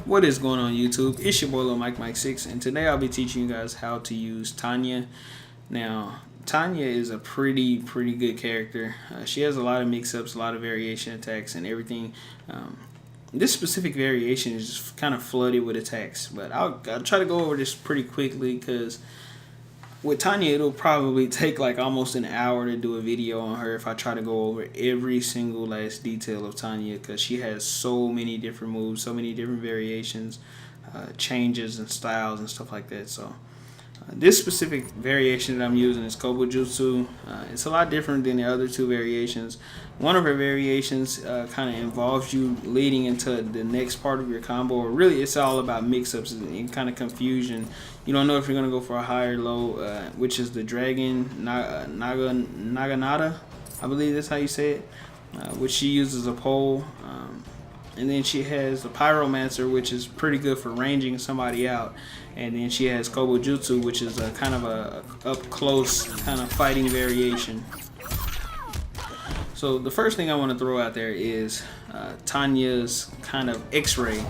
What is going on YouTube? It's your boy lilmikemikesix, and today I'll be teaching you guys how to use Tanya. Now, Tanya is a pretty good character. She has a lot of mix-ups, a lot of variation attacks, and everything. This specific variation is just kind of flooded with attacks, but I'll try to go over this pretty quickly because with Tanya, it'll probably take like almost an hour to do a video on her if I try to go over every single last detail of Tanya, because she has so many different moves, so many different variations, changes and styles and stuff like that. So this specific variation that I'm using is Kombat. It's a lot different than the other two variations. One of her variations kind of involves you leading into the next part of your combo, or really it's all about mix-ups and kind of confusion. You don't know if you're going to go for a high or low, which is the Dragon Naganata, I believe that's how you say it, which she uses a pole. And then she has the Pyromancer, which is pretty good for ranging somebody out. And then she has Kombat, which is a kind of a up-close kind of fighting variation. So the first thing I want to throw out there is Tanya's kind of X-ray.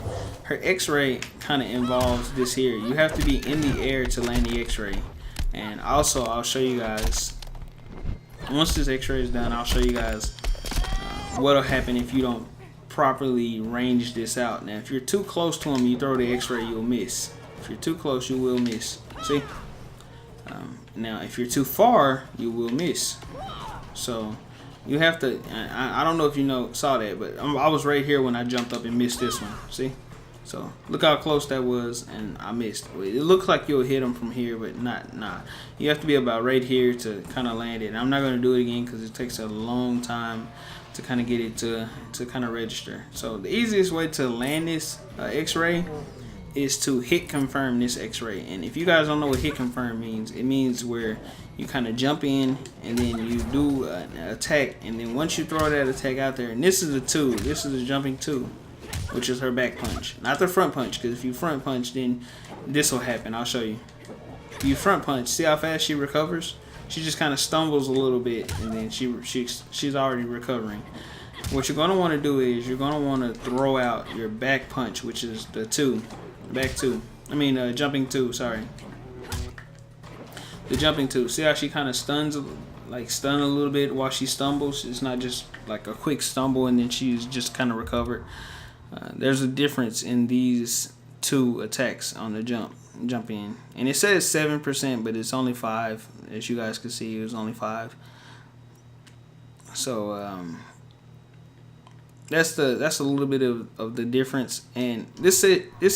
Her X-ray kind of involves this here. You have to be in the air to land the X-ray. And also I'll show you guys, once this X-ray is done, I'll show you guys what'll happen if you don't properly range this out. Now if you're too close to him, you throw the X-ray, you'll miss. If you're too close, you will miss. See? Now if you're too far, you will miss. So you have to, I don't know if you saw that, but I was right here when I jumped up and missed this one. See? So look how close that was, and I missed. It looks like you'll hit them from here, but nah. You have to be about right here to kind of land it. And I'm not going to do it again because it takes a long time to kind of get it to kind of register. So the easiest way to land this X-ray is to hit confirm this X-ray. And if you guys don't know what hit confirm means, it means where you kind of jump in and then you do an attack, and then once you throw that attack out there, and this is a 2, this is a jumping 2, which is her back punch, not the front punch, because if you front punch, then this will happen. I'll show you. If you front punch, see how fast she recovers? She just kind of stumbles a little bit, and then she's already recovering. What you're going to want to do is you're going to want to throw out your back punch, which is the 2, back 2. I mean jumping 2. Sorry. The jumping 2. See how she kind of stun a little bit while she stumbles? It's not just like a quick stumble and then she's just kind of recovered. There's a difference in these two attacks on the jump in, and it says 7%, but it's only 5. As you guys can see, it was only 5. So that's a little bit of the difference. And this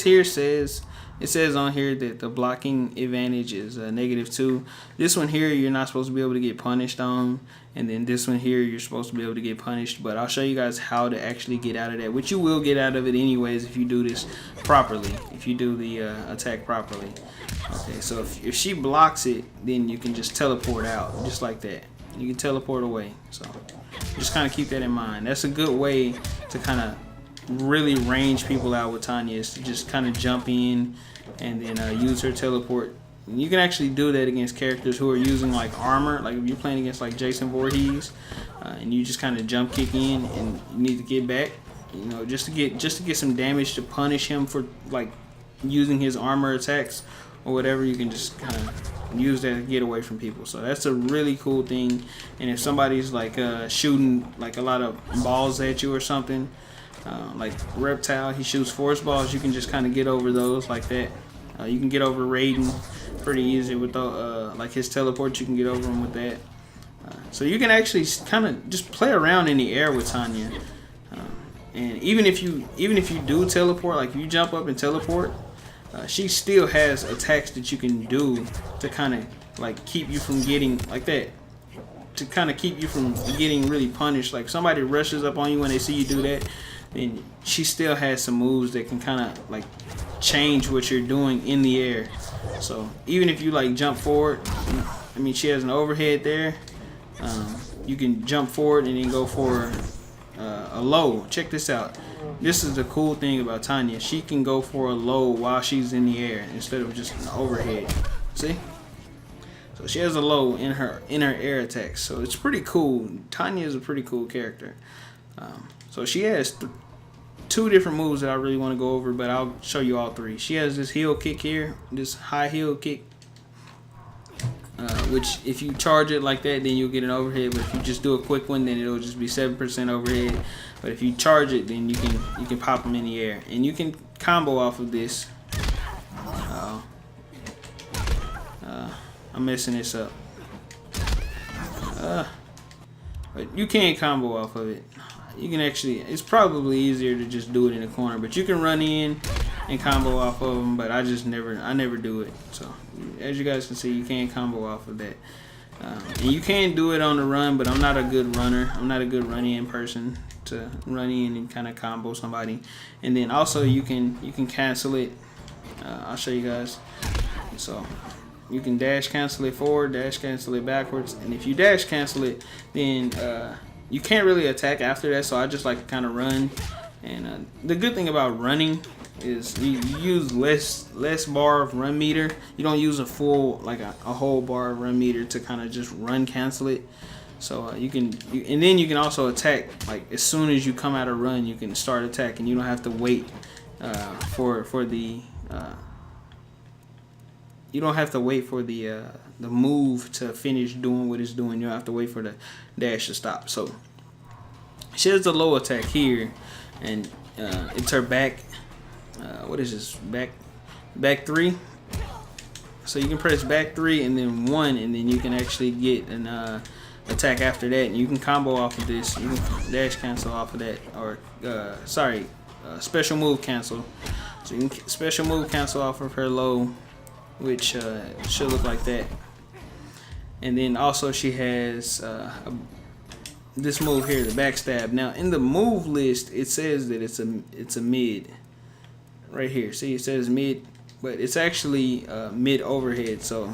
here says, it says on here that the blocking advantage is -2. This one here you're not supposed to be able to get punished on, and then this one here you're supposed to be able to get punished. But I'll show you guys how to actually get out of that, which you will get out of it anyways if you do this properly, if you do the attack properly. Okay, so if she blocks it, then you can just teleport out just like that. You can teleport away. So just kind of keep that in mind. That's a good way to kind of really range people out with Tanya, is to just kind of jump in and then use her teleport. And you can actually do that against characters who are using like armor, like if you're playing against like Jason Voorhees, and you just kind of jump kick in and you need to get back, just to get some damage to punish him for like using his armor attacks or whatever. You can just kind of use that to get away from people. So that's a really cool thing. And if somebody's like shooting like a lot of balls at you or something, like Reptile, he shoots force balls, you can just kind of get over those like that. You can get over Raiden pretty easy with like his teleport. You can get over him with that. So you can actually kind of just play around in the air with Tanya. And even if you do teleport, like you jump up and teleport, she still has attacks that you can do to kind of like keep you from getting like that, to kind of keep you from getting really punished. Like somebody rushes up on you when they see you do that, then she still has some moves that can kind of like change what you're doing in the air. So even if you like jump forward, I mean she has an overhead there, you can jump forward and then go for a low. Check this out. This is the cool thing about Tanya. She can go for a low while she's in the air instead of just an overhead. See? So she has a low in her air attacks. So it's pretty cool. Tanya is a pretty cool character. So she has two different moves that I really want to go over, but I'll show you all three. She has this heel kick here, this high heel kick, which if you charge it like that, then you'll get an overhead. But if you just do a quick one, then it'll just be 7% overhead. But if you charge it, then you can pop them in the air, and you can combo off of this. I'm messing this up. But you can't combo off of it. You can actually, it's probably easier to just do it in the corner, but you can run in and combo off of them, but I never do it. So as you guys can see, you can't combo off of that. And you can do it on the run, but I'm not a good runner. I'm not a good run-in person to run in and kind of combo somebody. And then also you can cancel it. I'll show you guys. So you can dash cancel it forward, dash cancel it backwards, and if you dash cancel it, then you can't really attack after that. So I just like to kind of run. And the good thing about running is you use less bar of run meter. You don't use a full, like a whole bar of run meter to kind of just run cancel it. So and then you can also attack, like as soon as you come out of run, you can start attacking. You don't have to wait for the you don't have to wait for the move to finish doing what it's doing. You don't have to wait for the dash to stop. So she has the low attack here, and it's her back. What is this? Back 3. So you can press back 3 and then 1, and then you can actually get an attack after that. And you can combo off of this. You can dash cancel off of that, or special move cancel. So you can special move cancel off of her low, which should look like that. And then also she has this move here, the backstab. Now in the move list, it says that it's a mid right here. See, it says mid, but it's actually mid overhead. So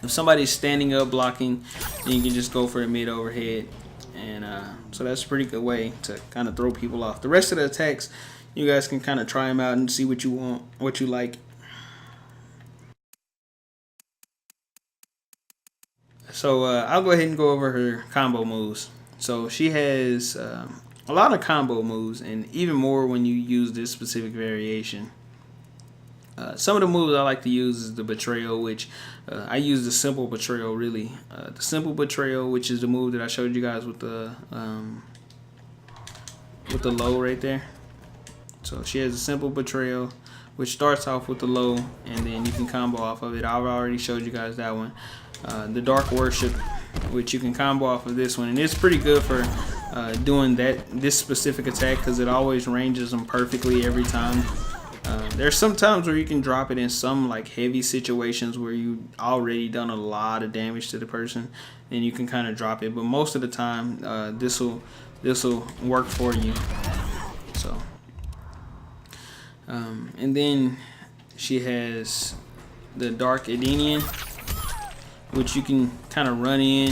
if somebody's standing up blocking, then you can just go for the mid overhead. And so that's a pretty good way to kind of throw people off. The rest of the attacks, you guys can kind of try them out and see what you want, what you like. So I'll go ahead and go over her combo moves. So she has a lot of combo moves, and even more when you use this specific variation. Some of the moves I like to use is the betrayal, which I use the simple betrayal really. The simple betrayal, which is the move that I showed you guys with the low right there. So she has a simple betrayal, which starts off with the low, and then you can combo off of it. I've already showed you guys that one. The dark worship, which you can combo off of this one, and it's pretty good for doing this specific attack because it always ranges them perfectly every time. There's some times where you can drop it in some like heavy situations where you already done a lot of damage to the person, and you can kind of drop it. But most of the time, this will work for you. So, and then she has the dark Edenian, which you can kind of run in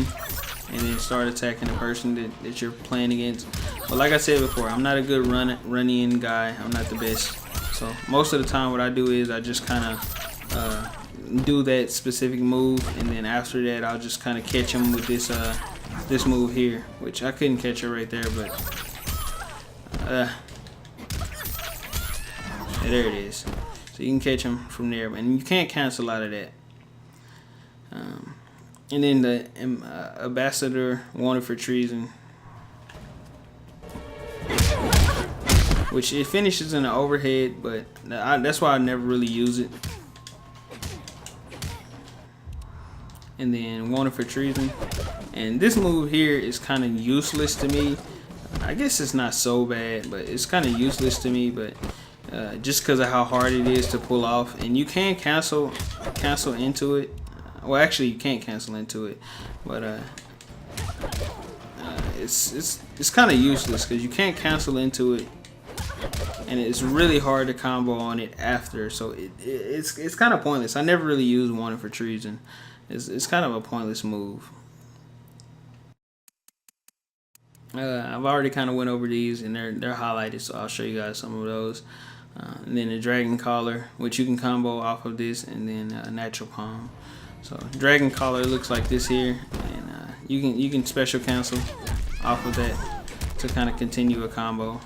and then start attacking the person that you're playing against. But like I said before, I'm not a good run-in guy. I'm not the best. So most of the time what I do is I just kind of do that specific move, and then after that I'll just kind of catch him with this move here, which I couldn't catch her right there, but there it is. So you can catch him from there, and you can't cancel out of that. And then the ambassador wanted for treason, which it finishes in the overhead, but that's why I never really use it. And then wanted for treason, and this move here is kind of useless to me. I guess it's not so bad, but it's kind of useless to me. But just because of how hard it is to pull off, and you can cancel into it. Well, actually, you can't cancel into it, but it's kind of useless because you can't cancel into it, and it's really hard to combo on it after. So it's kind of pointless. I never really used wanted for treason. It's kind of a pointless move. I've already kind of went over these, and they're highlighted, so I'll show you guys some of those. And then the dragon collar, which you can combo off of this, and then natural palm. So dragon collar looks like this here, and you can special cancel off of that to kind of continue a combo.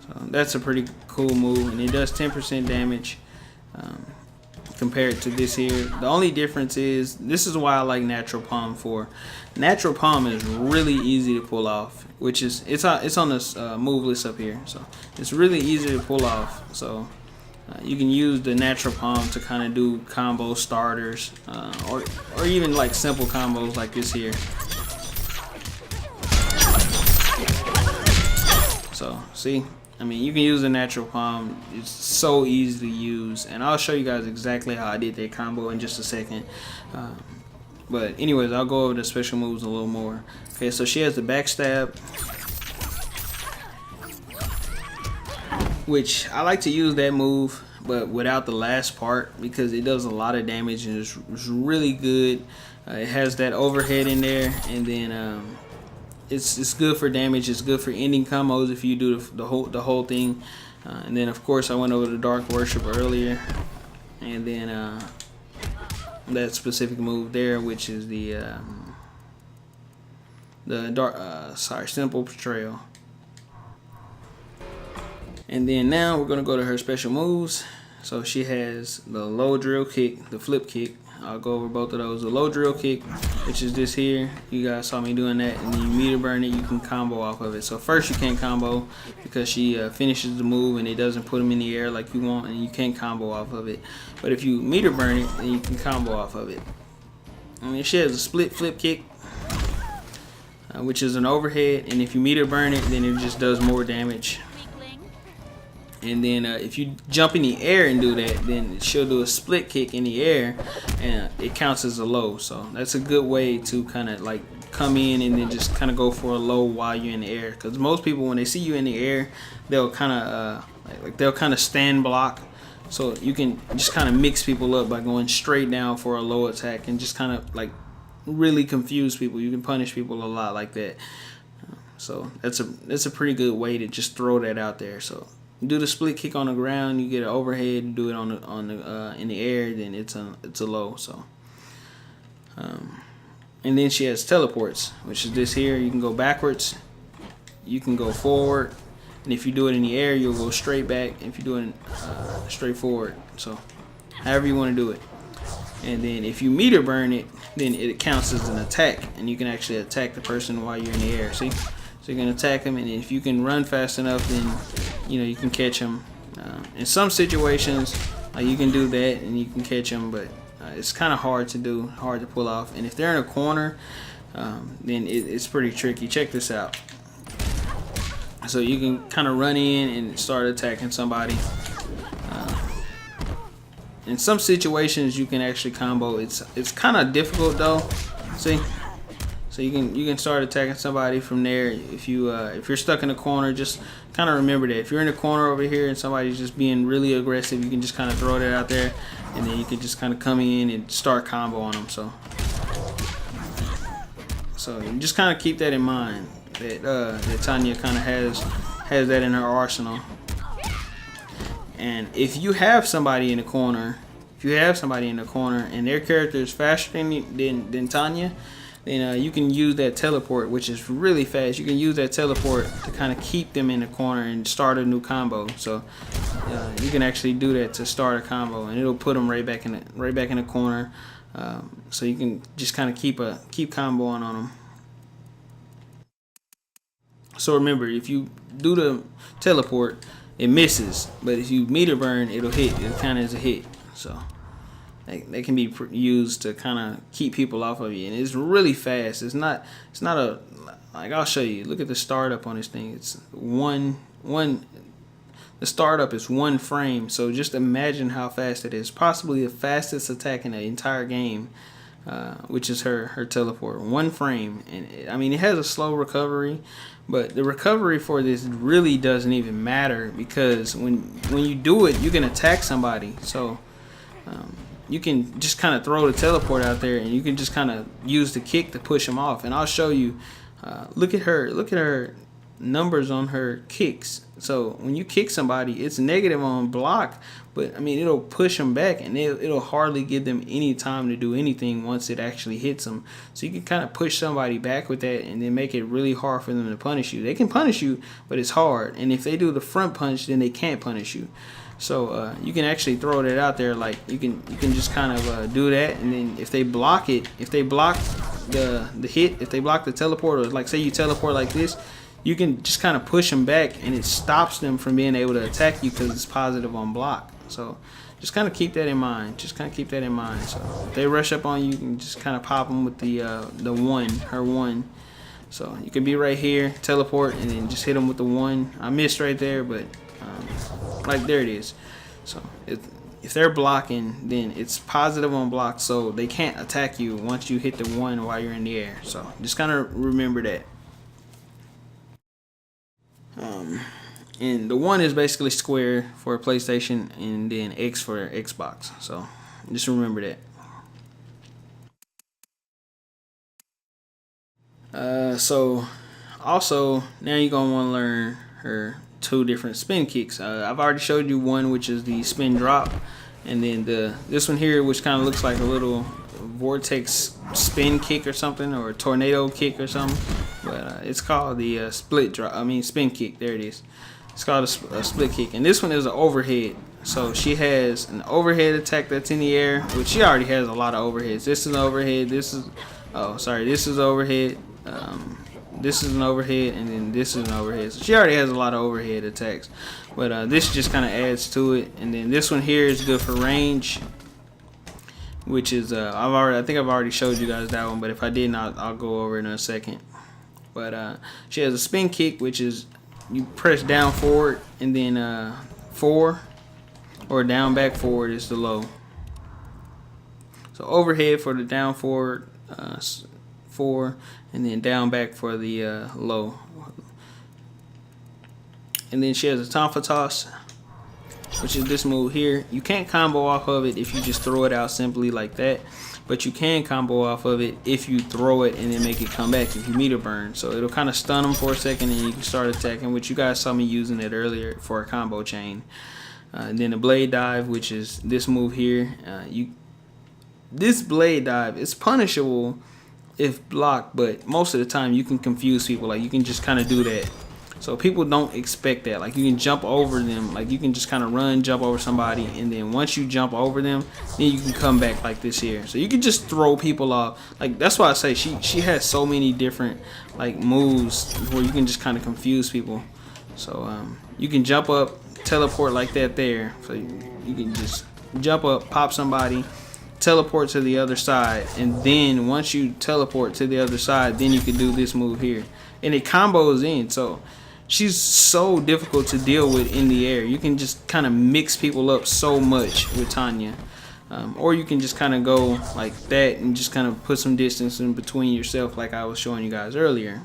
So that's a pretty cool move, and it does 10% damage compared to this here. The only difference is, this is why I like Natural Palm 4. Natural Palm is really easy to pull off, which is it's on this move list up here, so it's really easy to pull off. So you can use the Natural Palm to kind of do combo starters, or even like simple combos like this here. So see, I mean, you can use the Natural Palm. It's so easy to use, and I'll show you guys exactly how I did that combo in just a second. But anyways, I'll go over the special moves a little more. Okay, so she has the backstab, which I like to use that move, but without the last part, because it does a lot of damage and it's really good. It has that overhead in there, and then it's good for damage. It's good for ending combos if you do the whole thing. And then of course I went over the Dark Worship earlier, and then that specific move there, which is the Simple Betrayal. And then now we're gonna go to her special moves. So she has the low drill kick, the flip kick. I'll go over both of those. The low drill kick, which is this here. You guys saw me doing that, and then you meter burn it. You can combo off of it. So first you can't combo because she finishes the move and it doesn't put them in the air like you want, and you can't combo off of it. But if you meter burn it, then you can combo off of it. And then she has a split flip kick, which is an overhead, and if you meter burn it, then it just does more damage. And then if you jump in the air and do that, then she'll do a split kick in the air, and it counts as a low. So that's a good way to kind of like come in and then just kind of go for a low while you're in the air. Because most people, when they see you in the air, they'll kind of they'll kind of stand block. So you can just kind of mix people up by going straight down for a low attack and just kind of like really confuse people. You can punish people a lot like that. So that's a pretty good way to just throw that out there. So do the split kick on the ground, you get an overhead. Do it on the in the air, then it's a low. So, and then she has teleports, which is this here. You can go backwards, you can go forward, and if you do it in the air, you'll go straight back. If you do it straight forward, so however you want to do it. And then if you meter burn it, then it counts as an attack, and you can actually attack the person while you're in the air. See. So you can attack them, and if you can run fast enough, then you can catch them. In some situations, you can do that and you can catch them, but it's kind of hard to do, hard to pull off. And if they're in a corner, then it's pretty tricky. Check this out. So you can kind of run in and start attacking somebody. In some situations, you can actually combo. It's kind of difficult though. See. So you can start attacking somebody from there. If you're stuck in a corner, just kind of remember that if you're in a corner over here and somebody's just being really aggressive, you can just kind of throw that out there, and then you can just kind of come in and start combo on them. So you just kind of keep that in mind, that Tanya kind of has that in her arsenal. And if you have somebody in the corner, and their character is faster than Tanya, then you can use that teleport, which is really fast. You can use that teleport to kind of keep them in the corner and start a new combo. So you can actually do that to start a combo, and it'll put them right back in the corner. So you can just kind of keep comboing on them. So remember, if you do the teleport, it misses, but if you meter burn, it'll hit. It kind of is a hit. So they can be used to kind of keep people off of you, and it's really fast. It's not a, like, I'll show you. Look at the startup on this thing. It's the startup is 1 frame. So just imagine how fast it is. Possibly the fastest attack in the entire game, which is her teleport. 1 frame, and I mean, it has a slow recovery, but the recovery for this really doesn't even matter, because when you do it, you can attack somebody. So you can just kind of throw the teleport out there, and you can just kind of use the kick to push them off. And I'll show you. Look at her numbers on her kicks. So when you kick somebody, it's negative on block, but I mean it'll push them back, and it'll hardly give them any time to do anything once it actually hits them. So you can kind of push somebody back with that, and then make it really hard for them to punish you. They can punish you, but it's hard. And if they do the front punch, then they can't punish you. So you can actually throw that out there, like you can just kind of do that, and then if they block it, if they block the hit, if they block the teleport, or like say you teleport like this, you can just kind of push them back, and it stops them from being able to attack you because it's positive on block. So just kind of keep that in mind. Just kind of keep that in mind. So if they rush up on you, you can just kind of pop them with the one, her one. So you can be right here, teleport, and then just hit them with the one. I missed right there, but like there it is. So if they're blocking, then it's positive on block, so they can't attack you once you hit the one while you're in the air. So just kind of remember that. And the one is basically square for PlayStation, and then X for Xbox. So just remember that. So also now you're gonna want to learn her two different spin kicks. I've already showed you one, which is the spin drop, and then this one here, which kind of looks like a little vortex spin kick or something, or a tornado kick or something, but it's called the spin kick. There it is. It's called a split kick, and this one is an overhead. So she has an overhead attack that's in the air, which she already has a lot of overheads. This is an overhead. This is overhead. This is an overhead, and then this is an overhead. So she already has a lot of overhead attacks, but this just kind of adds to it. And then this one here is good for range, which is I think I've already showed you guys that one, but if I didn't, I'll go over it in a second. But she has a spin kick, which is you press down forward, and then 4, or down back forward is the low. So overhead for the down forward, 4, and then down back for the low. And then she has a Tonfa toss, which is this move here. You can't combo off of it if you just throw it out simply like that, but you can combo off of it if you throw it and then make it come back if you meter burn. So it'll kind of stun them for a second, and you can start attacking, which you guys saw me using it earlier for a combo chain. And then the blade dive, which is this move here. This blade dive is punishable if blocked, but most of the time you can confuse people. Like you can just kind of do that. So people don't expect that. Like you can jump over them. Like you can just kind of run, jump over somebody, and then once you jump over them, then you can come back like this here. So you can just throw people off. Like that's why I say she has so many different like moves where you can just kind of confuse people. So you can jump up, teleport like that there. So you can just jump up, pop somebody, teleport to the other side, and then once you teleport to the other side, then you can do this move here, and it combos in. So she's so difficult to deal with in the air. You can just kind of mix people up so much with Tanya, or you can just kind of go like that and just kind of put some distance in between yourself, like I was showing you guys earlier.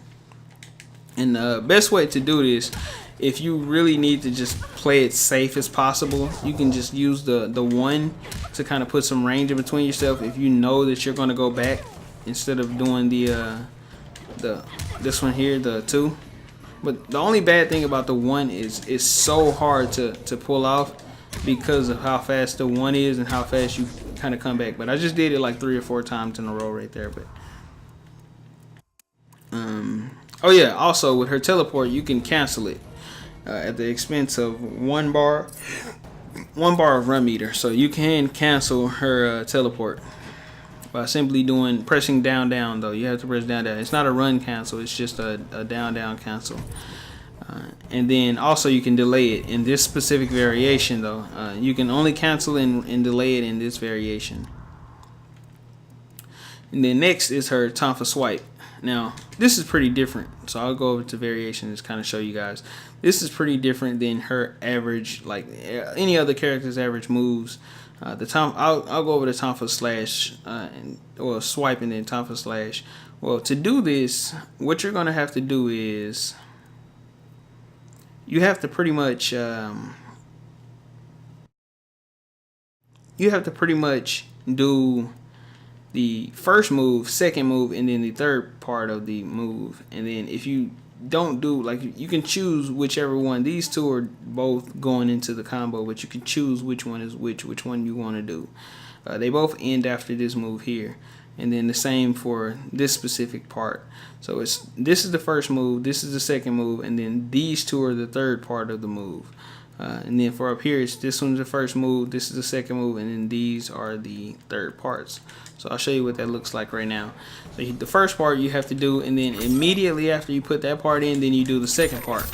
And the best way to do this, if you really need to just play it safe as possible, you can just use the one to kind of put some range in between yourself if you know that you're going to go back, instead of doing this one here, the 2. But the only bad thing about the 1 is it's so hard to pull off because of how fast the 1 is and how fast you kind of come back. But I just did it like 3 or 4 times in a row right there. But oh yeah, also with her teleport, you can cancel it at the expense of 1 bar of run meter. So you can cancel her teleport by simply pressing down though. You have to press down. It's not a run cancel, it's just a down cancel. And then also you can delay it in this specific variation though. You can only cancel and delay it in this variation. And then next is her Tonfa swipe. Now this is pretty different, so I'll go over to variations, kind of show you guys. This is pretty different than her average, like any other character's average moves. I'll go over the Tonfa slash or swipe, and then Tonfa slash. Well, to do this, what you're gonna have to do is you have to pretty much do the first move, second move, and then the third part of the move. And then if you don't do, like, you can choose whichever one. These two are both going into the combo, but you can choose which one is which one you want to do. They both end after this move here, and then the same for this specific part. So this is the first move, this is the second move, and then these two are the third part of the move. And then for up here, this one's the first move, this is the second move, and then these are the third parts. So I'll show you what that looks like right now. So the first part you have to do, and then immediately after you put that part in, then you do the second part.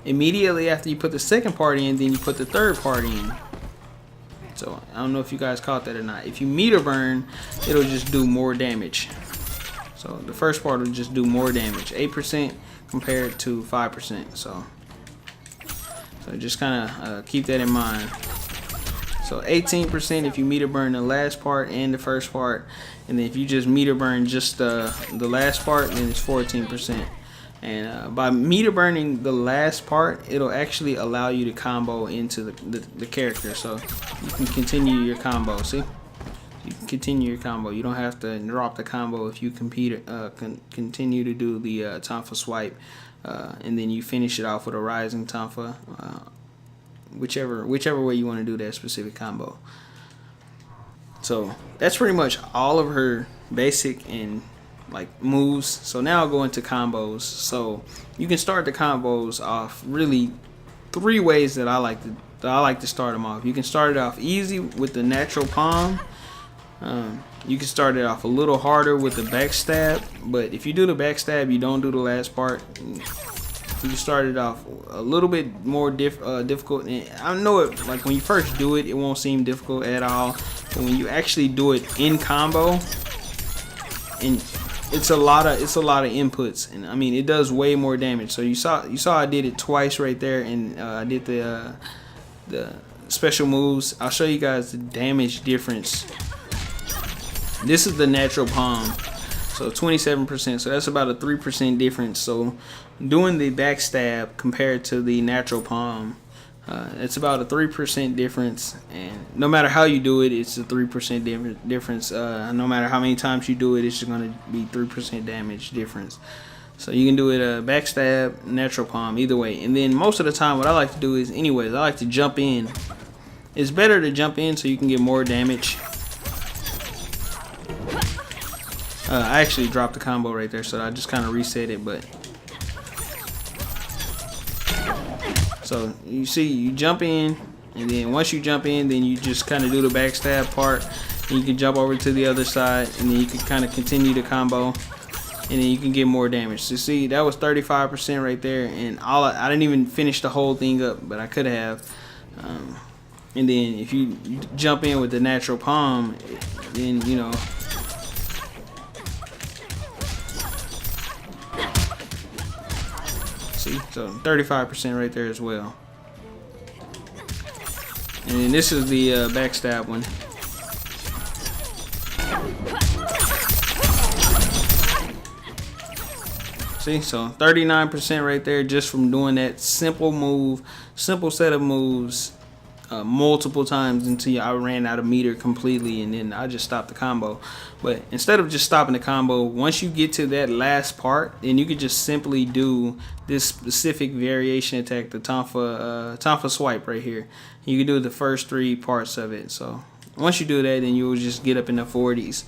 Immediately after you put the second part in, then you put the third part in. So I don't know if you guys caught that or not. If you meter burn, it'll just do more damage. So the first part will just do more damage, 8% compared to 5%. So just kind of keep that in mind. So 18% if you meter burn the last part and the first part, and then if you just meter burn just the last part, then it's 14%. And by meter burning the last part, it'll actually allow you to combo into the character. So you can continue your combo. See, you can continue your combo. You don't have to drop the combo if you continue to do the Tonfa swipe, and then you finish it off with a rising Tonfa. Whichever way you want to do that specific combo. So that's pretty much all of her basic and like moves. So now I'll go into combos. So you can start the combos off really 3 ways that I like to start them off. You can start it off easy with the natural palm. You can start it off a little harder with the backstab, but if you do the backstab, you don't do the last part. You start it off a little bit more difficult. And I know it, like when you first do it, it won't seem difficult at all. But when you actually do it in combo, and it's a lot of inputs, and I mean it does way more damage. So you saw I did it twice right there, and I did the special moves. I'll show you guys the damage difference. This is the natural palm. So 27%, so that's about a 3% difference. So doing the backstab compared to the natural palm, it's about a 3% difference. And no matter how you do it, it's a 3% difference. No matter how many times you do it, it's just going to be 3% damage difference. So you can do it backstab, natural palm, either way. And then most of the time, what I like to do is, anyways, I like to jump in. It's better to jump in so you can get more damage. I actually dropped the combo right there, so I just kind of reset it. But so you see, you jump in, and then once you jump in, then you just kind of do the backstab part, and you can jump over to the other side, and then you can kind of continue the combo, and then you can get more damage. So see, that was 35% right there, and I didn't even finish the whole thing up, but I could have. And then if you jump in with the natural palm, then you know. See, so 35% right there as well. And then this is the backstab one. See, so 39% right there just from doing that simple set of moves multiple times until I ran out of meter completely, and then I just stopped the combo. But instead of just stopping the combo, once you get to that last part, then you could just simply do this specific variation attack, the Tonfa swipe right here. You can do the first 3 parts of it. So once you do that, then you will just get up in the 40s.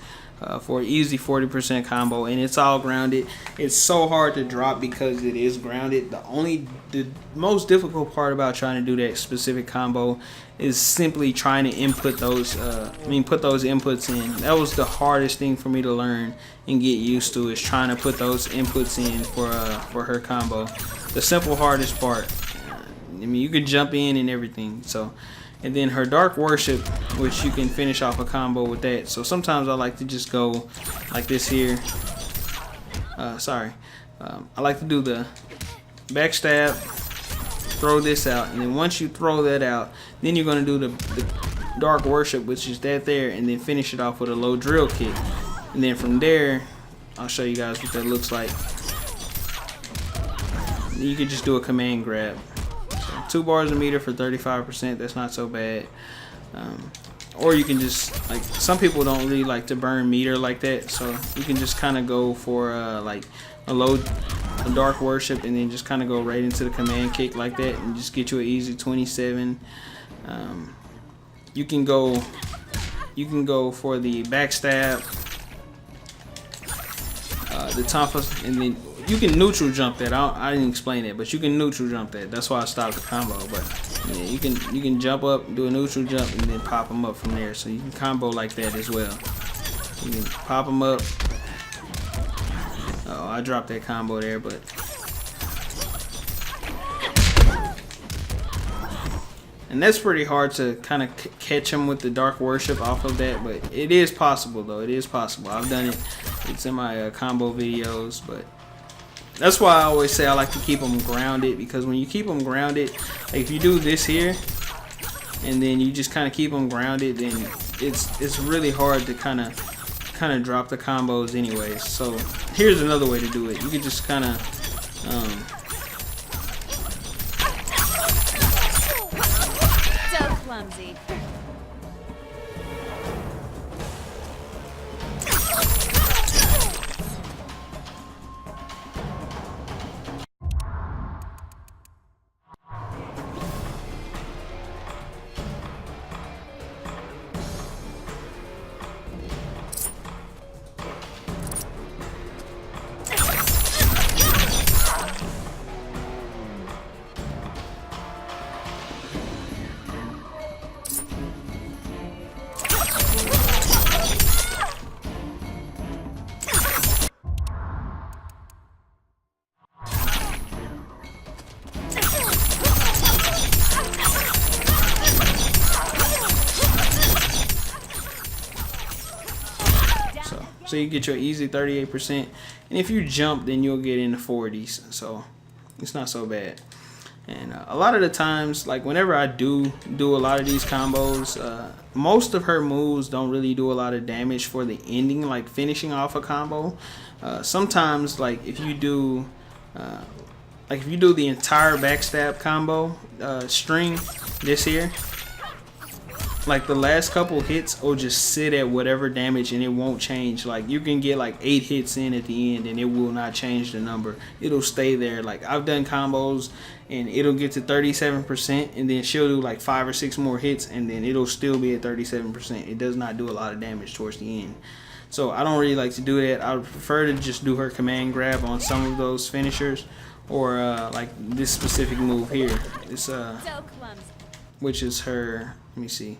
For an easy 40% combo, and it's all grounded. It's so hard to drop because it is grounded. The most difficult part about trying to do that specific combo is simply trying to input those put those inputs in. That was the hardest thing for me to learn and get used to, is trying to put those inputs in for her combo. The simple hardest part. I mean, you could jump in and everything. So, and then her Dark Worship, which you can finish off a combo with that. So sometimes I like to just go like this here. I like to do the backstab, throw this out, and then once you throw that out, then you're going to do the Dark Worship, which is that there, and then finish it off with a low drill kick. And then from there, I'll show you guys what that looks like. You can just do a command grab. 2 bars a meter for 35%. That's not so bad. or you can just, like, some people don't really like to burn meter like that, so you can just kind of go for like a dark worship, and then just kind of go right into the command kick like that, and just get you an easy 27. You can go for the backstab, the Tonfa, and then you can neutral jump that. I didn't explain that, but you can neutral jump that. That's why I stopped the combo. But yeah, you can jump up, do a neutral jump, and then pop them up from there. So you can combo like that as well. You can pop them up. Oh, I dropped that combo there, but and that's pretty hard to kind of catch them with the dark worship off of that. But it is possible, though. It is possible. I've done it. It's in my combo videos, but that's why I always say I like to keep them grounded, because when you keep them grounded, like if you do this here and then you just kind of keep them grounded, then it's really hard to kind of drop the combos anyways. So here's another way to do it. You can just kind of so clumsy. So you get your easy 38%, and if you jump, then you'll get in the 40s. So it's not so bad. And a lot of the times, like whenever I do a lot of these combos, most of her moves don't really do a lot of damage for the ending, like finishing off a combo. Sometimes, like if you do the entire backstab combo string, this here, like the last couple hits will just sit at whatever damage and it won't change. Like you can get like 8 hits in at the end and it will not change the number. It'll stay there. Like I've done combos and it'll get to 37%, and then she'll do like 5 or 6 more hits and then it'll still be at 37%. It does not do a lot of damage towards the end. So I don't really like to do that. I would prefer to just do her command grab on some of those finishers, or like this specific move here. It's which is her, let me see.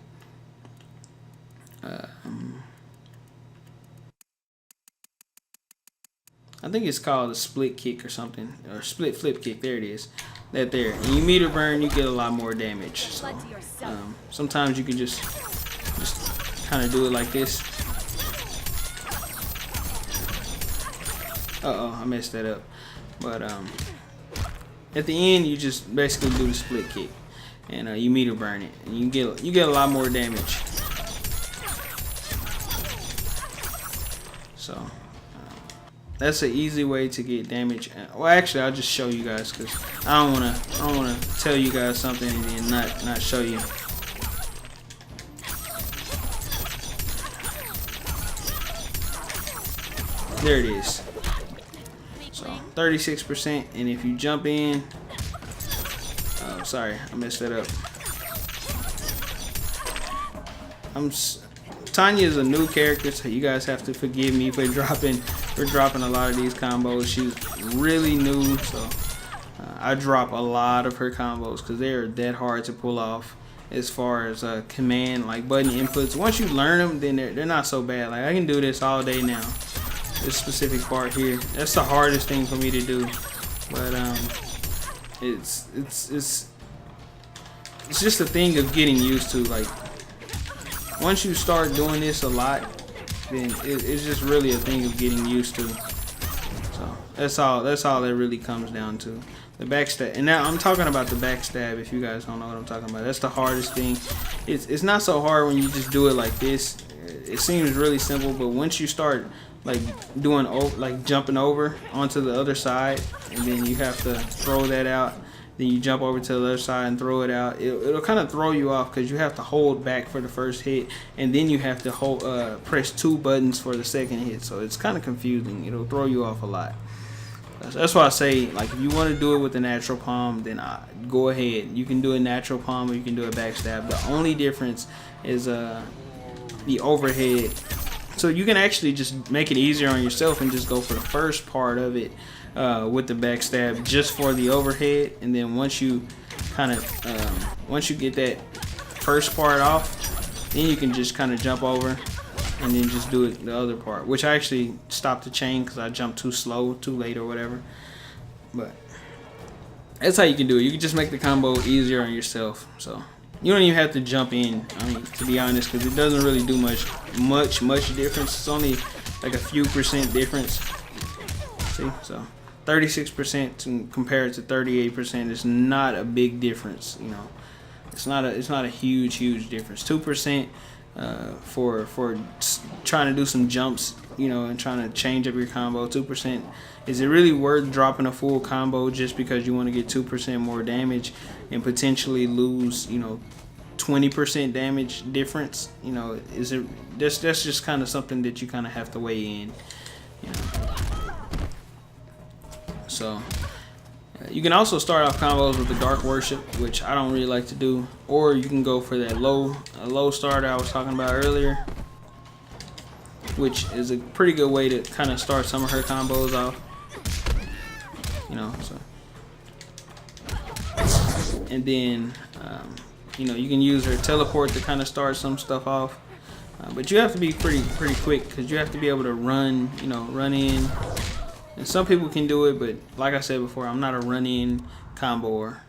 I think it's called a split kick or something, or split flip kick. There it is. That there. And you meter burn, you get a lot more damage. So sometimes you can just kind of do it like this. Uh-oh, I messed that up. But at the end, you just basically do the split kick, and you meter burn it, and you get a lot more damage. So that's an easy way to get damage. Well, actually, I'll just show you guys, because I don't wanna tell you guys something and then not show you. There it is. So 36%, and if you jump in, oh, sorry, I messed that up. Tanya is a new character, so you guys have to forgive me for dropping a lot of these combos. She's really new, so I drop a lot of her combos because they are that hard to pull off as far as command, like button inputs. Once you learn them, then they're not so bad. Like I can do this all day now. This specific part here, that's the hardest thing for me to do, but it's just a thing of getting used to. Like once you start doing this a lot, then it's just really a thing of getting used to. So that's all that really comes down to. The backstab, and now I'm talking about the backstab. If you guys don't know what I'm talking about, that's the hardest thing. It's not so hard when you just do it like this. It seems really simple, but once you start like doing, like jumping over onto the other side, and then you have to throw that out, then you jump over to the other side and throw it out. It'll kind of throw you off because you have to hold back for the first hit, and then you have to hold press 2 buttons for the second hit. So it's kind of confusing. It'll throw you off a lot. That's why I say, like, if you want to do it with the natural palm, then go ahead. You can do a natural palm or you can do a backstab. The only difference is the overhead. So you can actually just make it easier on yourself and just go for the first part of it with the backstab just for the overhead, and then once you once you get that first part off, then you can just kind of jump over and then just do it the other part, which I actually stopped the chain because I jumped too slow, too late or whatever. But that's how you can do it. You can just make the combo easier on yourself. So you don't even have to jump in, I mean, to be honest, because it doesn't really do much difference. It's only like a few percent difference. See, so 36% compared to 38% is not a big difference. You know, it's not a huge difference. 2% for trying to do some jumps, you know, and trying to change up your combo. 2%. Is it really worth dropping a full combo just because you want to get 2% more damage and potentially lose, you know, 20% damage difference? You know, is it that's just kind of something that you kind of have to weigh in, you know. So you can also start off combos with the Dark Worship, which I don't really like to do, or you can go for that low starter I was talking about earlier, which is a pretty good way to kind of start some of her combos off, you know. So, and then you know, you can use her teleport to kind of start some stuff off, but you have to be pretty quick because you have to be able to run, you know, run in. And some people can do it, but like I said before, I'm not a run-in comboer.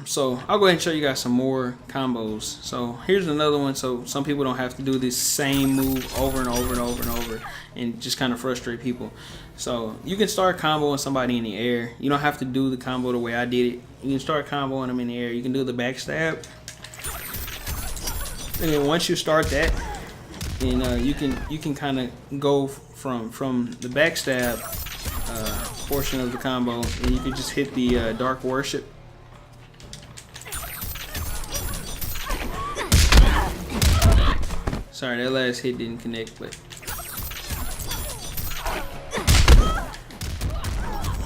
So I'll go ahead and show you guys some more combos. So here's another one, so some people don't have to do this same move over and over and just kind of frustrate people. So you can start comboing somebody in the air. You don't have to do the combo the way I did it. You can start comboing them in the air. You can do the backstab, and then once you start that, and you can kind of go from the backstab portion of the combo, and you can just hit the Dark Worship. Sorry, that last hit didn't connect, but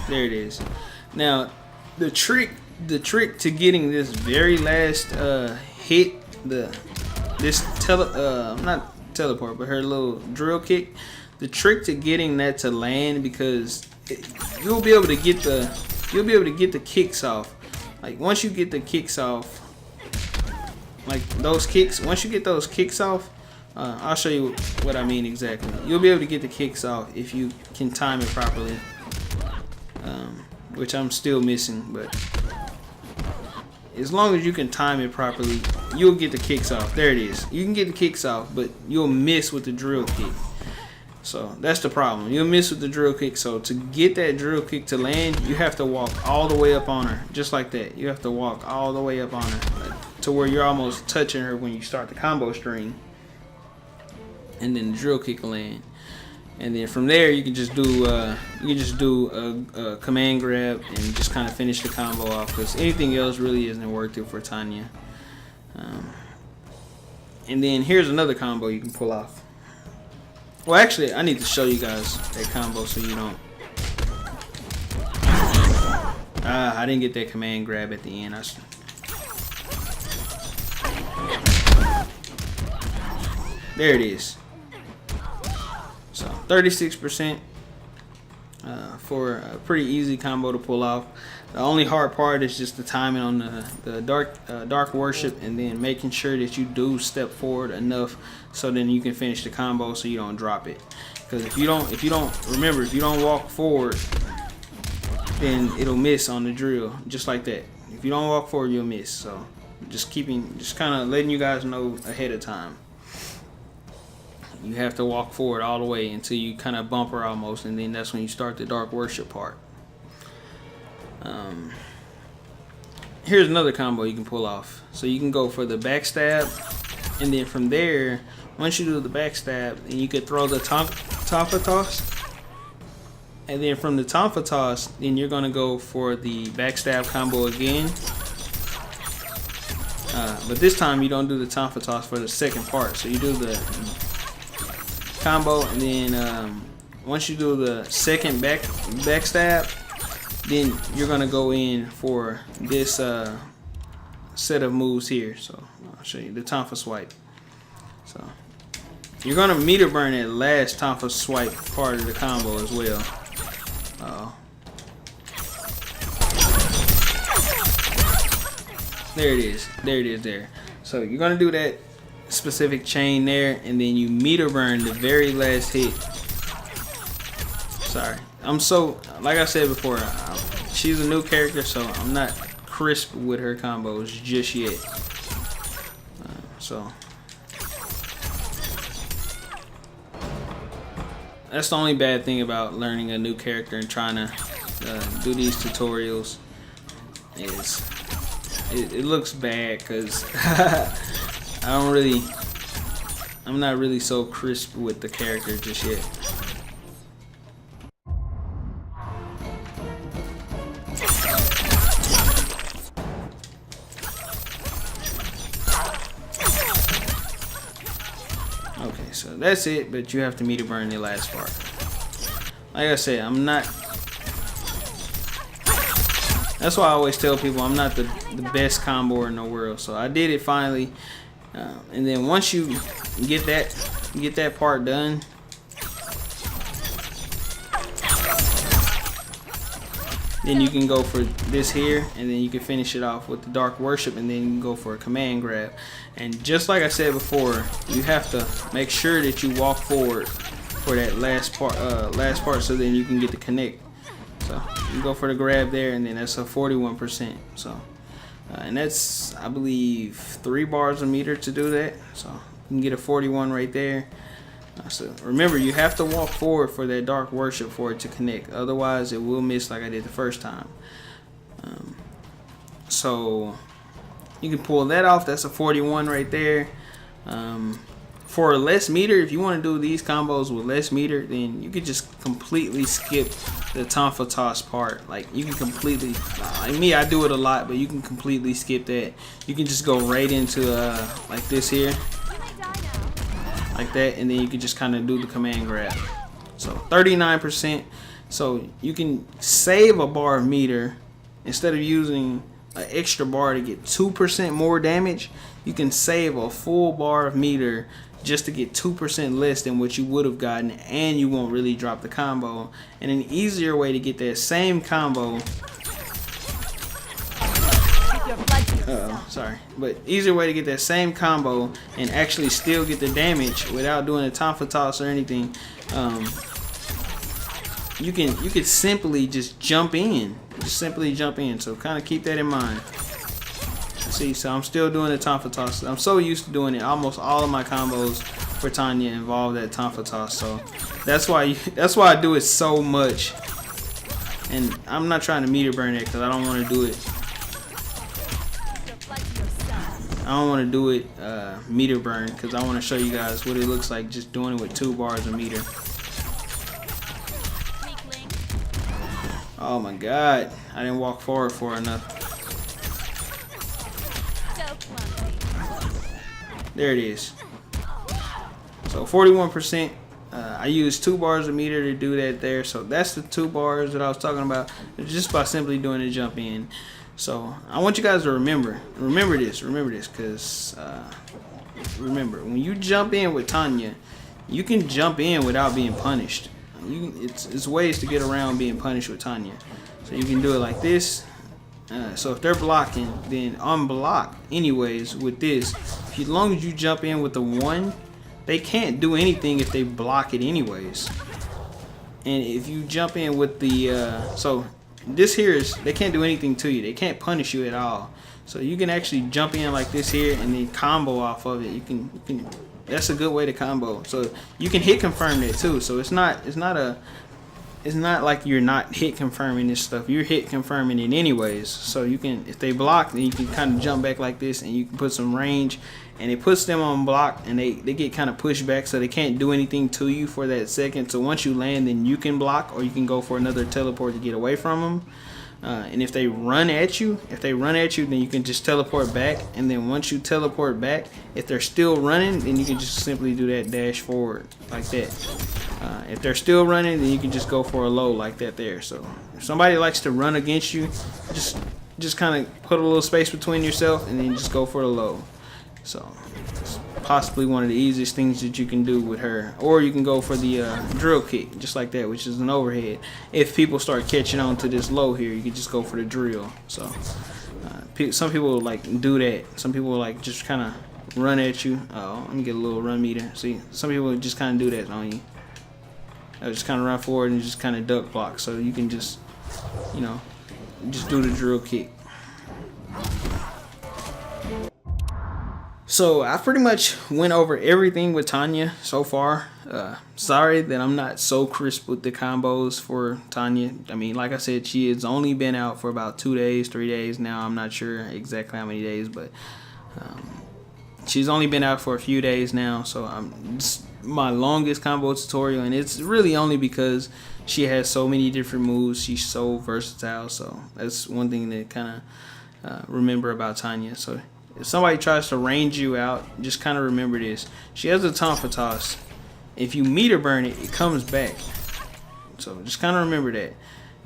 there it is. Now the trick to getting this very last hit, not teleport, but her little drill kick, the trick to getting that to land, because you'll be able to get the kicks off. Like once you get the kicks off, like those kicks, once you get those kicks off, I'll show you what I mean exactly. You'll be able to get the kicks off if you can time it properly, which I'm still missing, but as long as you can time it properly, you'll get the kicks off. There it is. You can get the kicks off, but you'll miss with the drill kick. So that's the problem. You'll miss with the drill kick. So to get that drill kick to land, you have to walk all the way up on her, just like that. You have to walk all the way up on her to where you're almost touching her when you start the combo string, and then the drill kick will land. And then from there, you can just do a command grab and just kind of finish the combo off, because anything else really isn't worth it for Tanya. And then here's another combo you can pull off. Well, actually, I need to show you guys that combo so you don't. I didn't get that command grab at the end. There it is. So 36% for a pretty easy combo to pull off. The only hard part is just the timing on the dark worship, and then making sure that you do step forward enough so then you can finish the combo so you don't drop it. Because if you don't walk forward, then it'll miss on the drill, just like that. If you don't walk forward, you'll miss. So just kind of letting you guys know ahead of time. You have to walk forward all the way until you kind of bump her almost, and then that's when you start the dark worship part. Here's another combo you can pull off. So you can go for the backstab, and then from there, once you do the backstab, then you could throw the Tonfa toss, And then from the Tonfa toss, then you're gonna go for the backstab combo again. But this time you don't do the Tonfa toss for the second part. So you do the combo, and then once you do the second backstab, then you're gonna go in for this set of moves here. So I'll show you the Tonfa swipe. So you're gonna meter burn that last Tonfa swipe part of the combo as well. There it is. There it is there. So you're gonna do that specific chain there, and then you meter burn the very last hit. Sorry, I'm so, like I said before, she's a new character, so I'm not crisp with her combos just yet. So that's the only bad thing about learning a new character and trying to do these tutorials is it looks bad because I'm not really so crisp with the character just yet. Okay, so that's it, but you have to meter burn the last part. Like I said, I'm not. That's why I always tell people I'm not the best comboer in the world. So I did it finally, and then once you get that part done, then you can go for this here, and then you can finish it off with the Dark Worship, and then you can go for a command grab. And just like I said before, you have to make sure that you walk forward for that last part, so then you can get the connect. So you go for the grab there, and then that's a 41%. So and that's, I believe, 3 bars a meter to do that. So you can get a 41 right there. So remember, you have to walk forward for that Dark Worship for it to connect. Otherwise, it will miss like I did the first time. So you can pull that off. That's a 41 right there. For a less meter, if you want to do these combos with less meter, then you could just completely skip the Tonfa toss part. Like, you can completely, like me, I do it a lot, but you can completely skip that. You can just go right into like this here, like that, and then you can just kind of do the command grab. So 39%. So you can save a bar of meter instead of using an extra bar to get 2% more damage. You can save a full bar of meter just to get 2% less than what you would have gotten, and you won't really drop the combo. And an easier way to get that same combo, but easier way to get that same combo and actually still get the damage without doing a Tonfa toss or anything, you could simply just jump in. So kind of keep that in mind. See, so I'm still doing the Tonfa toss. I'm so used to doing it. Almost all of my combos for Tanya involve that Tonfa toss. So that's why I do it so much. And I'm not trying to meter burn it because I don't want to do it. I don't want to do it meter burn because I want to show you guys what it looks like just doing it with 2 bars a meter. Oh my God, I didn't walk forward for enough. There it is. So 41%. I used 2 bars a meter to do that there. So that's the 2 bars that I was talking about, just by simply doing a jump in. So I want you guys to remember this, because remember, when you jump in with Tanya, you can jump in without being punished. It's ways to get around being punished with Tanya. So you can do it like this. So if they're blocking, then unblock anyways with this. As long as you jump in with the 1, they can't do anything if they block it anyways. And if you jump in with the so this here is, they can't do anything to you. They can't punish you at all. So you can actually jump in like this here and then combo off of it. You can that's a good way to combo. So you can hit confirm that too. So it's not it's not like you're not hit confirming this stuff. You're hit confirming it anyways. So you can, if they block, then you can kind of jump back like this, and you can put some range, and it puts them on block, and they get kind of pushed back, so they can't do anything to you for that second. So once you land, then you can block, or you can go for another teleport to get away from them. And if they run at you, then you can just teleport back. And then once you teleport back, if they're still running, then you can just simply do that dash forward like that. If they're still running, then you can just go for a low like that there. So if somebody likes to run against you, just kind of put a little space between yourself and then just go for the low. So it's possibly one of the easiest things that you can do with her. Or you can go for the drill kick, just like that, which is an overhead. If people start catching on to this low here, you can just go for the drill. So some people like do that. Some people like just kind of run at you. Oh, let me get a little run meter. See, some people just kind of do that on you. They'll just kind of run forward and just kind of duck block. So you can just, you know, just do the drill kick. So I pretty much went over everything with Tanya so far. Sorry that I'm not so crisp with the combos for Tanya. I mean, like I said, she has only been out for about 2 days, 3 days now. I'm not sure exactly how many days, but she's only been out for a few days now. So I'm just my longest combo tutorial, and it's really only because she has so many different moves. She's so versatile. So that's one thing to kind of remember about Tanya. So if somebody tries to range you out, just kind of remember this. She has a Tonfa toss. If you meter burn it, it comes back. So just kind of remember that.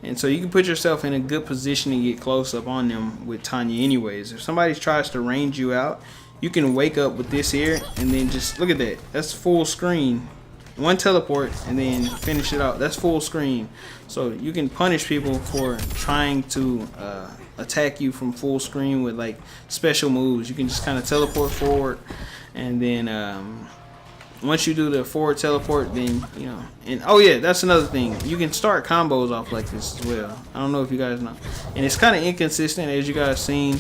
And so you can put yourself in a good position to get close up on them with Tanya anyways. If somebody tries to range you out, you can wake up with this here and then just look at that. That's full screen. One teleport and then finish it out. That's full screen. So you can punish people for trying to attack you from full screen with like special moves. You can just kind of teleport forward, and then once you do the forward teleport, then you know. And oh yeah, that's another thing. You can start combos off like this as well. I don't know if you guys know, and it's kind of inconsistent as you guys seen.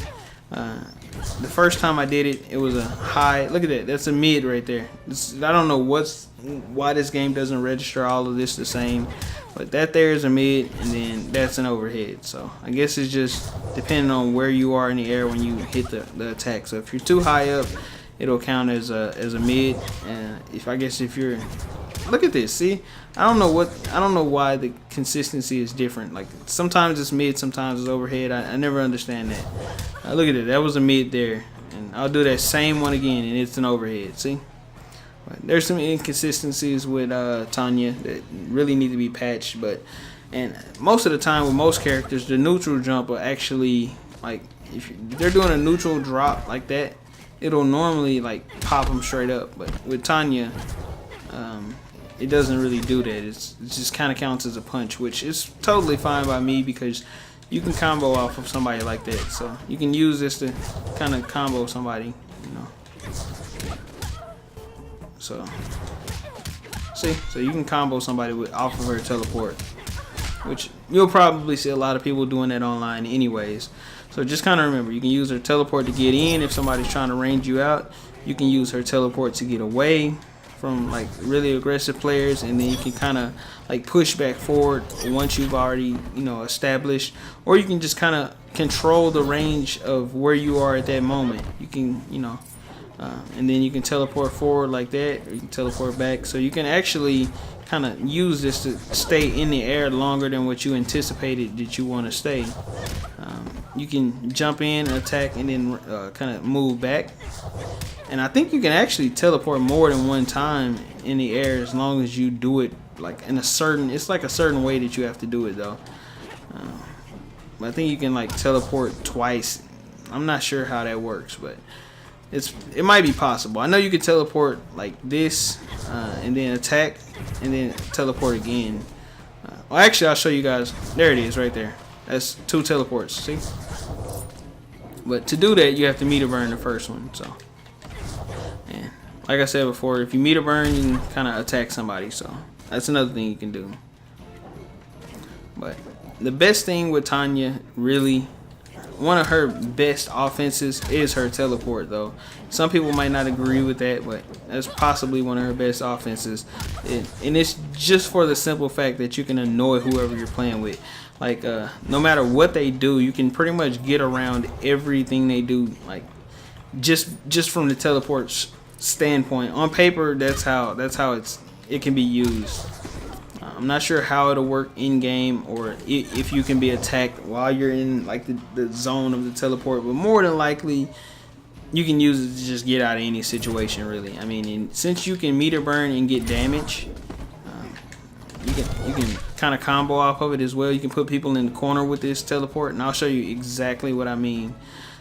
The first time I did it, it was a high. Look at that. That's a mid right there. I don't know why this game doesn't register all of this the same. But that there is a mid, and then that's an overhead. So I guess it's just depending on where you are in the air when you hit the attack. So if you're too high up, it'll count as a mid. And if you're, look at this. See, I don't know why the consistency is different. Like sometimes it's mid, sometimes it's overhead. I never understand that. Look at it. That was a mid there, and I'll do that same one again, and it's an overhead. See. There's some inconsistencies with Tanya that really need to be patched, and most of the time with most characters, the neutral jump will actually, like, if they're doing a neutral drop like that, it'll normally like pop them straight up. But with Tanya, it doesn't really do that. It just kind of counts as a punch, which is totally fine by me because you can combo off of somebody like that. So you can use this to kind of combo somebody, you know. So you can combo somebody off of her teleport, which you'll probably see a lot of people doing that online anyways. So just kind of remember, you can use her teleport to get in if somebody's trying to range you out. You can use her teleport to get away from like really aggressive players, and then you can kind of like push back forward once you've already, you know, established, or you can just kind of control the range of where you are at that moment. You can, you know. And then you can teleport forward like that, or you can teleport back. So you can actually kind of use this to stay in the air longer than what you anticipated that you want to stay. You can jump in, attack, and then kind of move back. And I think you can actually teleport more than one time in the air as long as you do it like in a certain. It's like a certain way that you have to do it though. But I think you can like teleport twice. I'm not sure how that works, but. It might be possible. I know you could teleport like this, and then attack, and then teleport again. Well, actually, I'll show you guys. There it is, right there. That's 2 teleports. See? But to do that, you have to meter burn the first one. So, and like I said before, if you meter burn, you can kind of attack somebody. So that's another thing you can do. But the best thing with Tanya, really. One of her best offenses is her teleport, though. Some people might not agree with that, but that's possibly one of her best offenses. And it's just for the simple fact that you can annoy whoever you're playing with. Like no matter what they do, you can pretty much get around everything they do. Like just from the teleport standpoint. On paper, that's how it can be used. I'm not sure how it'll work in game, or if you can be attacked while you're in like the zone of the teleport, but more than likely you can use it to just get out of any situation, really. I mean, since you can meter burn and get damage, you can kind of combo off of it as well. You can put people in the corner with this teleport, and I'll show you exactly what I mean.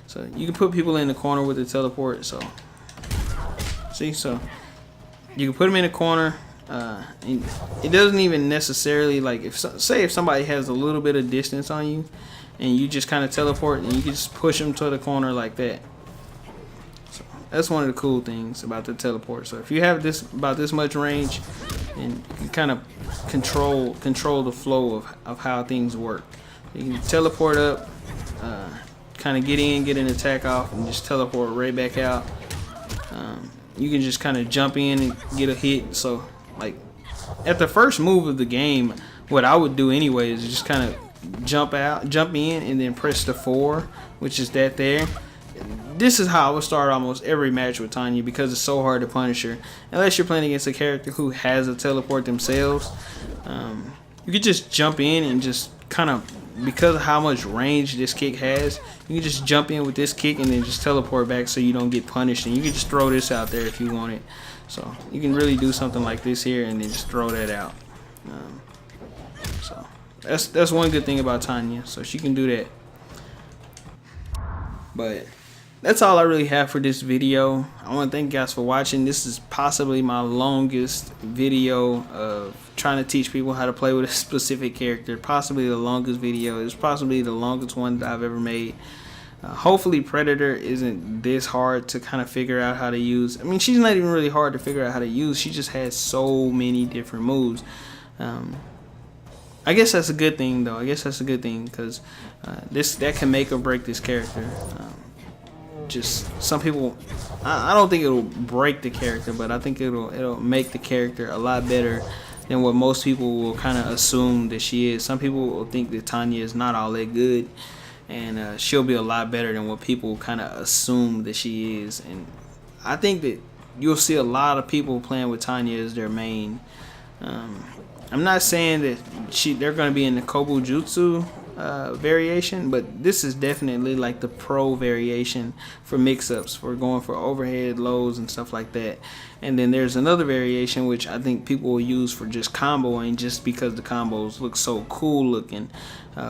So you can put people in the corner with the teleport. So see, so you can put them in the corner. And it doesn't even necessarily, like, if somebody has a little bit of distance on you, and you just kind of teleport, and you can just push them to the corner like that. So that's one of the cool things about the teleport. So if you have about this much range, and you can kind of control the flow of how things work. You can teleport up, kind of get an attack off, and just teleport right back out. You can just kind of jump in and get a hit. So like at the first move of the game, what I would do anyway is just kind of jump in, and then press the 4, which is that there. This is how I would start almost every match with Tanya, because it's so hard to punish her unless you're playing against a character who has a teleport themselves. You could just jump in and just kind of, because of how much range this kick has, you can just jump in with this kick and then just teleport back so you don't get punished. And you can just throw this out there if you want it. So you can really do something like this here and then just throw that out. So that's one good thing about Tanya. So she can do that. But that's all I really have for this video. I want to thank you guys for watching. This is possibly my longest video of trying to teach people how to play with a specific character. Possibly the longest video. It's possibly the longest one that I've ever made. Hopefully Predator isn't this hard to kind of figure out how to use. I mean, she's not even really hard to figure out how to use. She just has so many different moves. I guess that's a good thing, though. I guess that's a good thing, because that can make or break this character. Just some people, I don't think it'll break the character, but I think it'll make the character a lot better than what most people will kind of assume that she is. Some people will think that Tanya is not all that good, and she'll be a lot better than what people kind of assume that she is. And I think that you'll see a lot of people playing with Tanya as their main. I'm not saying that they're going to be in the Kobu Jutsu variation, but this is definitely like the pro variation for mix-ups, for going for overhead lows and stuff like that. And then there's another variation which I think people will use for just comboing, just because the combos look so cool looking,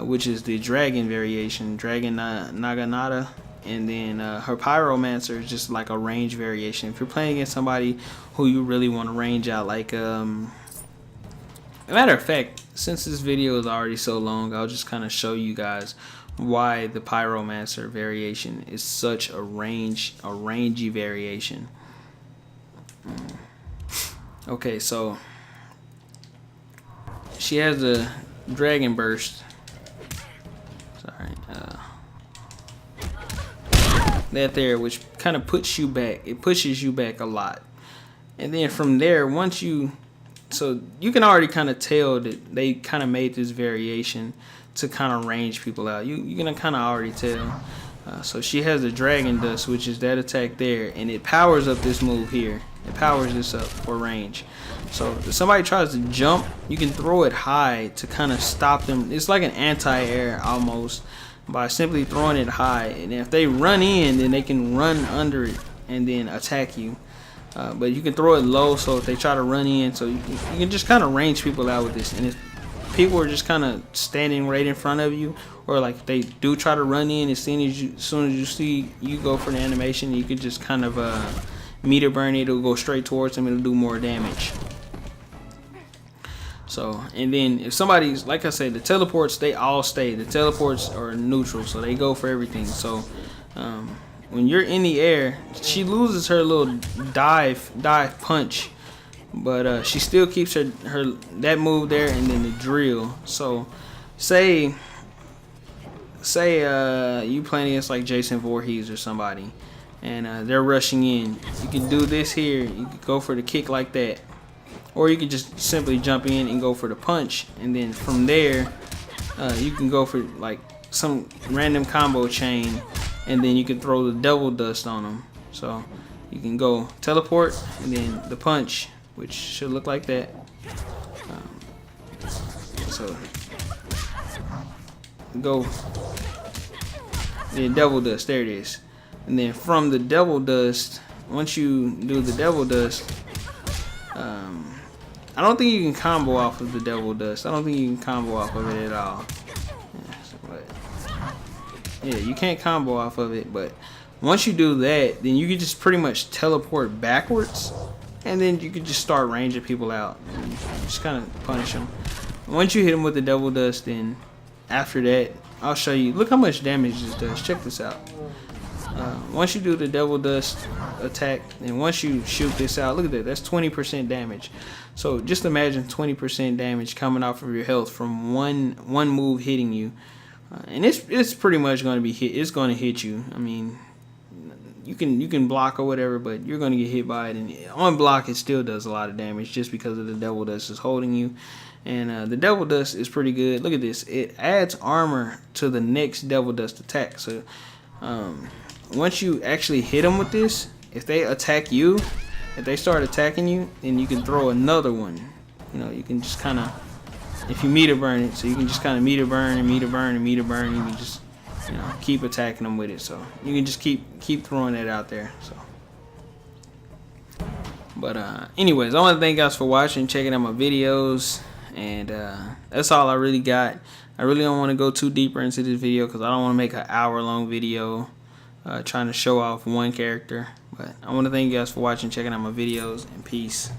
which is the dragon variation, Dragon Naganata. And then her Pyromancer is just like a range variation. If you're playing against somebody who you really want to range out, like matter of fact, since this video is already so long, I'll just kind of show you guys why the Pyromancer variation is such a rangy variation. Okay, so she has a Dragon Burst. Sorry, that there, which kind of puts you back. It pushes you back a lot, and then from there, so you can already kind of tell that they kind of made this variation to kind of range people out. You can kind of already tell. So she has the Dragon Dust, which is that attack there, and it powers up this move here. It powers this up for range. So if somebody tries to jump, you can throw it high to kind of stop them. It's like an anti-air almost, by simply throwing it high. And if they run in, then they can run under it and then attack you. But you can throw it low, so if they try to run in, so you can just kind of range people out with this. And if people are just kind of standing right in front of you, or like they do try to run in, as soon as you see you go for the animation, you can just kind of meter burn it. It'll go straight towards them. It'll do more damage. So, and then if somebody's, like I said, the teleports, they all stay. The teleports are neutral, so they go for everything. So when you're in the air, she loses her little dive punch, but she still keeps her that move there, and then the drill. So say you playing against like Jason Voorhees or somebody, and they're rushing in. You can do this here. You can go for the kick like that, or you can just simply jump in and go for the punch, and then from there you can go for like some random combo chain, and then you can throw the devil dust on them. So you can go teleport and then the punch, which should look like that. So go, then devil dust, there it is. And then from the devil dust, once you do the devil dust, I don't think you can combo off of the devil dust. I don't think you can combo off of it at all. Yeah, you can't combo off of it, but once you do that, then you can just pretty much teleport backwards, and then you can just start ranging people out and just kind of punish them. Once you hit them with the devil dust, then after that, I'll show you. Look how much damage this does. Check this out. Once you do the devil dust attack, and once you shoot this out, look at that. That's 20% damage. So just imagine 20% damage coming off of your health from one move hitting you, and it's pretty much going to be hit. It's going to hit you. I mean, you can block or whatever, but you're going to get hit by it. And on block, it still does a lot of damage just because of the devil dust is holding you. And the devil dust is pretty good. Look at this. It adds armor to the next devil dust attack. So once you actually hit them with this, if they attack you, if they start attacking you, then you can throw another one. You know, you can just kind of, if you meter burn it, so you can just kind of meter burn and meter burn and meter burn. You can just, you know, keep attacking them with it. So you can just keep throwing that out there. So, but anyways, I want to thank you guys for watching, checking out my videos, and that's all I really got. I really don't want to go too deeper into this video because I don't want to make an hour-long video trying to show off one character. But I want to thank you guys for watching, checking out my videos, and peace.